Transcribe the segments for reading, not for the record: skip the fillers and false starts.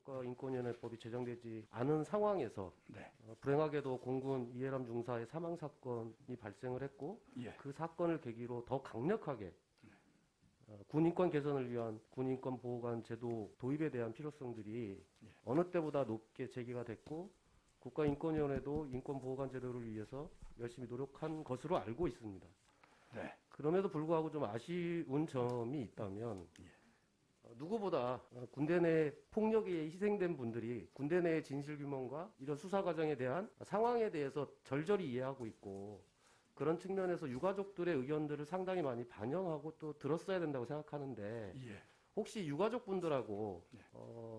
국가인권위원회법이 제정되지 않은 상황에서 네. 불행하게도 공군 이해람 중사의 사망 사건이 발생을 했고 예. 그 사건을 계기로 더 강력하게 군 인권 개선을 위한 군 인권 보호관 제도 도입에 대한 필요성들이 어느 때보다 높게 제기가 됐고 국가인권위원회도 인권 보호관 제도를 위해서 열심히 노력한 것으로 알고 있습니다. 네. 그럼에도 불구하고 좀 아쉬운 점이 있다면 누구보다 군대 내 폭력에 희생된 분들이 군대 내의 진실규명과 이런 수사 과정에 대한 상황에 대해서 절절히 이해하고 있고 그런 측면에서 유가족들의 의견들을 상당히 많이 반영하고 또 들었어야 된다고 생각하는데 예. 혹시 유가족분들하고 네.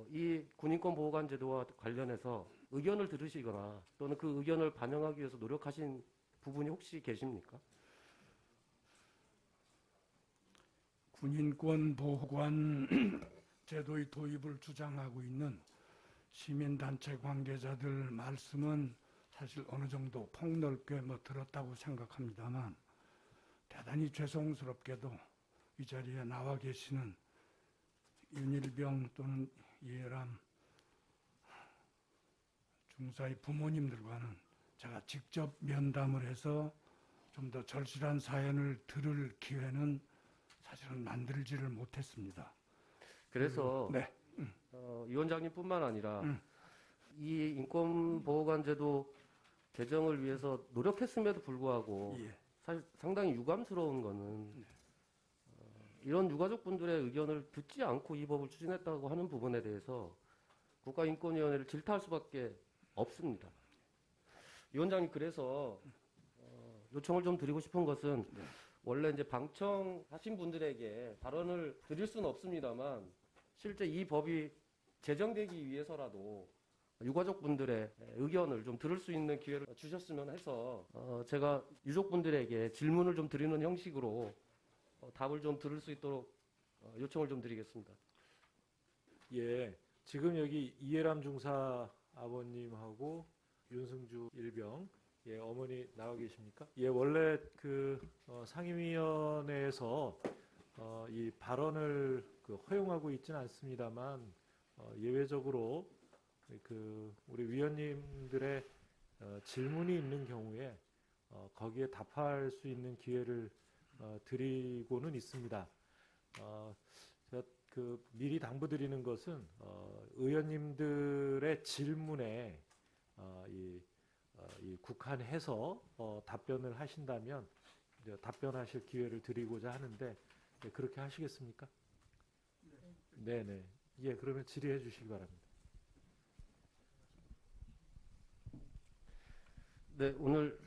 이 군인권 보호관 제도와 관련해서 의견을 들으시거나 또는 그 의견을 반영하기 위해서 노력하신 부분이 혹시 계십니까? 군인권 보호관 제도의 도입을 주장하고 있는 시민단체 관계자들 말씀은 사실 어느 정도 폭넓게 들었다고 생각합니다만 대단히 죄송스럽게도 이 자리에 나와 계시는 윤일병 또는 이해람 중사의 부모님들과는 제가 직접 면담을 해서 좀 더 절실한 사연을 들을 기회는 사실은 만들지를 못했습니다. 그래서 네. 위원장님뿐만 아니라 이 인권보호관 제도 개정을 위해서 노력했음에도 불구하고 예. 사실 상당히 유감스러운 거는 이런 유가족분들의 의견을 듣지 않고 이 법을 추진했다고 하는 부분에 대해서 국가인권위원회를 질타할 수밖에 없습니다. 위원장님 그래서 요청을 좀 드리고 싶은 것은 원래 이제 방청하신 분들에게 발언을 드릴 수는 없습니다만 실제 이 법이 제정되기 위해서라도 유가족분들의 의견을 좀 들을 수 있는 기회를 주셨으면 해서 제가 유족분들에게 질문을 좀 드리는 형식으로 답을 좀 들을 수 있도록 요청을 좀 드리겠습니다. 예, 지금 여기 이해람 중사 아버님하고 윤승주 일병 예, 어머니 나와 계십니까? 예, 원래 그 상임위원회에서 이 발언을 허용하고 있지는 않습니다만 예외적으로 그 우리 위원님들의 질문이 있는 경우에 거기에 답할 수 있는 기회를 드리고는 있습니다. 제가 그 미리 당부드리는 것은 의원님들의 질문에 이 국한해서 답변을 하신다면 이제 답변하실 기회를 드리고자 하는데 네, 그렇게 하시겠습니까? 네, 네. 예, 그러면 질의해 주시기 바랍니다. 네, 오늘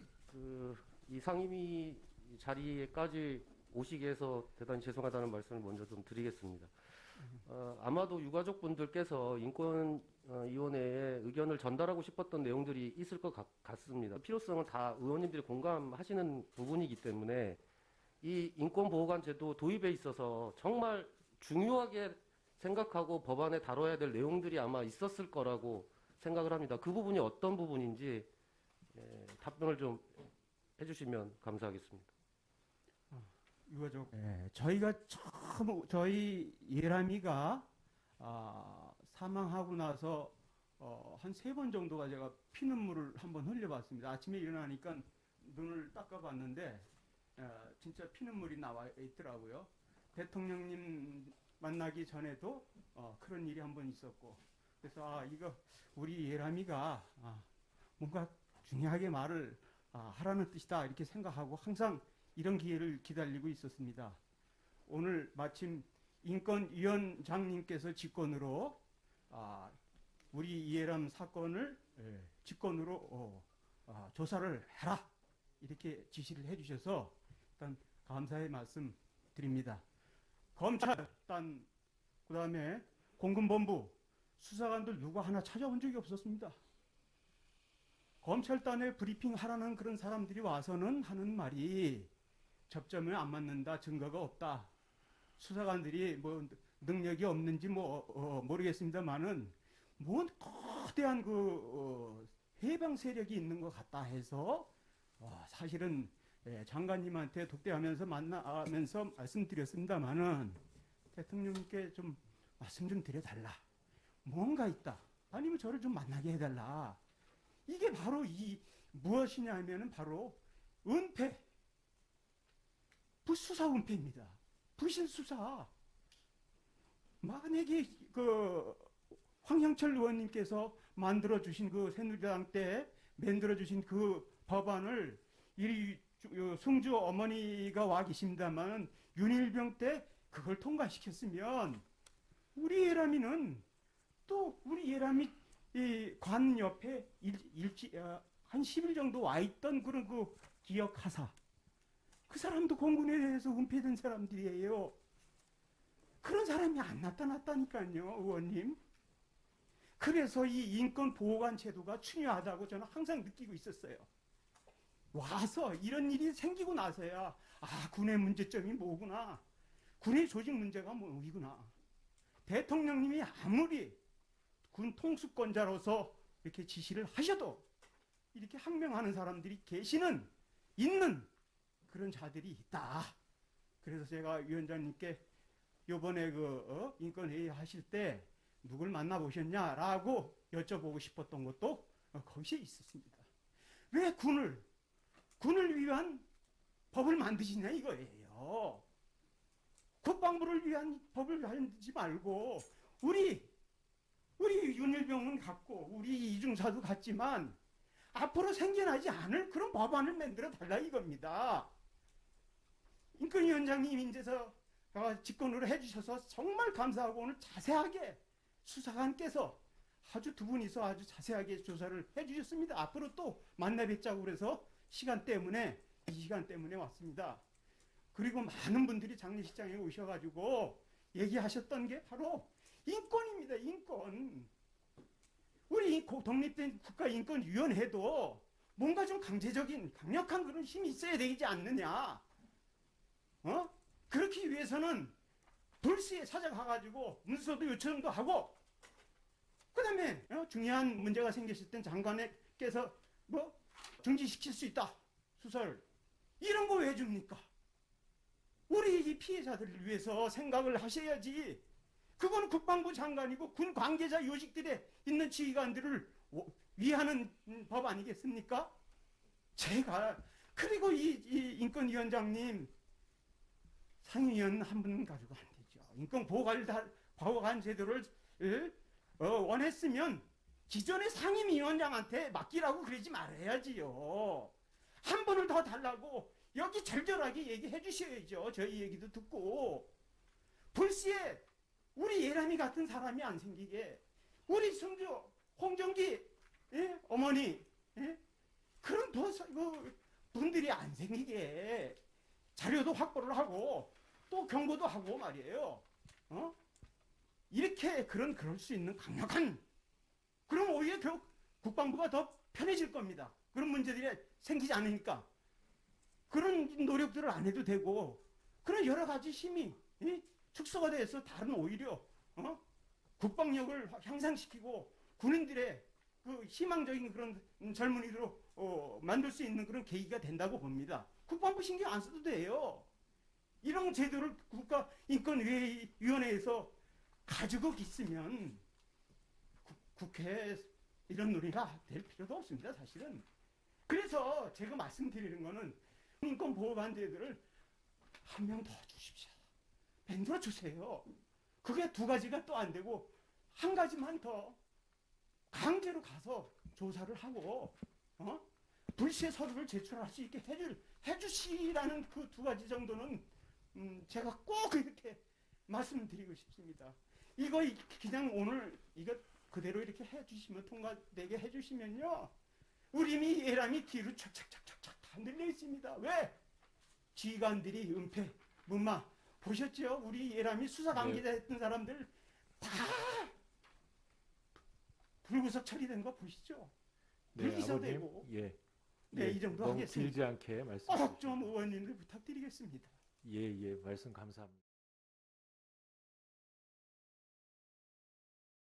이 상임위 자리에까지 오시게 해서 대단히 죄송하다는 말씀을 먼저 좀 드리겠습니다. 아마도 유가족분들께서 인권위원회에 의견을 전달하고 싶었던 내용들이 있을 것 같습니다. 필요성은 다 의원님들이 공감하시는 부분이기 때문에 이 인권보호관 제도 도입에 있어서 정말 중요하게 생각하고 법안에 다뤄야 될 내용들이 아마 있었을 거라고 생각을 합니다. 그 부분이 어떤 부분인지 답변을 좀 해주시면 감사하겠습니다. 유가족. 저희가 처음 저희 예람이가 사망하고 나서 한 3번 정도가 제가 피눈물을 한번 흘려봤습니다. 아침에 일어나니까 눈을 닦아봤는데 진짜 피눈물이 나와 있더라고요. 대통령님 만나기 전에도 그런 일이 한번 있었고 그래서 이거 우리 예람이가 뭔가 중요하게 말을 하라는 뜻이다 이렇게 생각하고 항상 이런 기회를 기다리고 있었습니다. 오늘 마침 인권위원장님께서 직권으로 우리 이해람 사건을 직권으로 조사를 해라 이렇게 지시를 해주셔서 일단 감사의 말씀 드립니다. 검찰단 그다음에 공군본부 수사관들 누가 하나 찾아온 적이 없었습니다. 검찰단에 브리핑하라는 그런 사람들이 와서는 하는 말이 접점에 안 맞는다, 증거가 없다. 수사관들이 뭐 능력이 없는지 모르겠습니다만은 뭔 거대한 해방 세력이 있는 것 같다 해서 사실은 장관님한테 독대하면서 만나면서 말씀드렸습니다만은 대통령님께 좀 말씀 좀 드려달라. 뭔가 있다. 아니면 저를 좀 만나게 해달라. 이게 바로 이 무엇이냐 하면은 바로 은폐, 부수사 은폐입니다. 부실수사. 만약에 그 황형철 의원님께서 만들어 주신 그 새누리당 때 만들어 주신 그 법안을 이 승주 어머니가 와 계십니다만 윤일병 때 그걸 통과시켰으면 우리 예람이는 또 우리 예람이 이 관 옆에 한 10일 정도 와 있던 그런 그 기억하사. 그 사람도 공군에 대해서 은폐된 사람들이에요. 그런 사람이 안 나타났다니까요, 의원님. 그래서 이 인권보호관 제도가 중요하다고 저는 항상 느끼고 있었어요. 와서 이런 일이 생기고 나서야 군의 문제점이 뭐구나. 군의 조직 문제가 뭐이구나. 대통령님이 아무리 군 통수권자로서 이렇게 지시를 하셔도 이렇게 항명하는 사람들이 있는 그런 자들이 있다. 그래서 제가 위원장님께 요번에 인권회의 하실 때 누굴 만나보셨냐라고 여쭤보고 싶었던 것도 거기에 있었습니다. 왜 군을 위한 법을 만드시냐 이거예요. 국방부를 위한 법을 만들지 말고 우리 윤일병은 같고 우리 이중사도 같지만 앞으로 생겨나지 않을 그런 법안을 만들어 달라 이겁니다. 인권위원장님 인제서 직권으로 해주셔서 정말 감사하고 오늘 자세하게 수사관께서 두 분이서 아주 자세하게 조사를 해주셨습니다. 앞으로 또 만나 뵙자고 그래서 이 시간 때문에 왔습니다. 그리고 많은 분들이 장례식장에 오셔가지고 얘기하셨던 게 바로 인권입니다. 인권. 우리 독립된 국가인권위원회도 뭔가 좀 강력한 그런 힘이 있어야 되지 않느냐. 그렇기 위해서는 불시에 찾아가가지고 문서도 요청도 하고, 그 다음에 중요한 문제가 생겼을 땐 장관께서 중지시킬 수 있다. 수사를. 이런 거 왜 줍니까? 우리 이 피해자들을 위해서 생각을 하셔야지. 그건 국방부 장관이고 군 관계자 요직들에 있는 지휘관들을 위하는 법 아니겠습니까? 그리고 이 인권위원장님, 상임위원 한 분 가지고 안 되죠. 인권보호관 제도를 원했으면 기존의 상임위원장한테 맡기라고 그러지 말아야지요. 한 분을 더 달라고 여기 절절하게 얘기해 주셔야죠. 저희 얘기도 듣고. 불시에 우리 예람이 같은 사람이 안 생기게, 우리 승주 홍정기 어머니 그런 분들이 안 생기게 자료도 확보를 하고 또 경고도 하고 말이에요. 이렇게 그럴 수 있는 강력한, 그럼 오히려 국방부가 더 편해질 겁니다. 그런 문제들이 생기지 않으니까. 그런 노력들을 안 해도 되고, 그런 여러 가지 힘이 축소가 돼서 다른 오히려 국방력을 향상시키고 군인들의 그 희망적인 그런 젊은이로 만들 수 있는 그런 계기가 된다고 봅니다. 국방부 신경 안 써도 돼요. 이런 제도를 국가인권위원회에서 가지고 있으면 국회에 이런 논의가 될 필요도 없습니다. 사실은. 그래서 제가 말씀드리는 거는 인권보호관제들을 한 명 더 주십시오. 만들어 주세요. 그게 두 가지가 또 안 되고 한 가지만 더 강제로 가서 조사를 하고 불시에 서류를 제출할 수 있게 해주시라는 그 두 가지 정도는 제가 꼭 이렇게 말씀드리고 싶습니다. 이거 그냥 오늘 이거 그대로 이렇게 해주시면, 통과되게 해주시면요, 우리 예람이 뒤로 착착착착착 다 늘려 있습니다. 왜? 지휘관들이 은폐, 문마 보셨죠? 우리 예람이 수사 관계자 했던 사람들 다 불구속 처리된 거 보시죠? 불기소되고. 이 정도 너무 하겠습니다. 길지 않게 말씀. 꼭 좀 의원님들 부탁드리겠습니다. 말씀 감사합니다.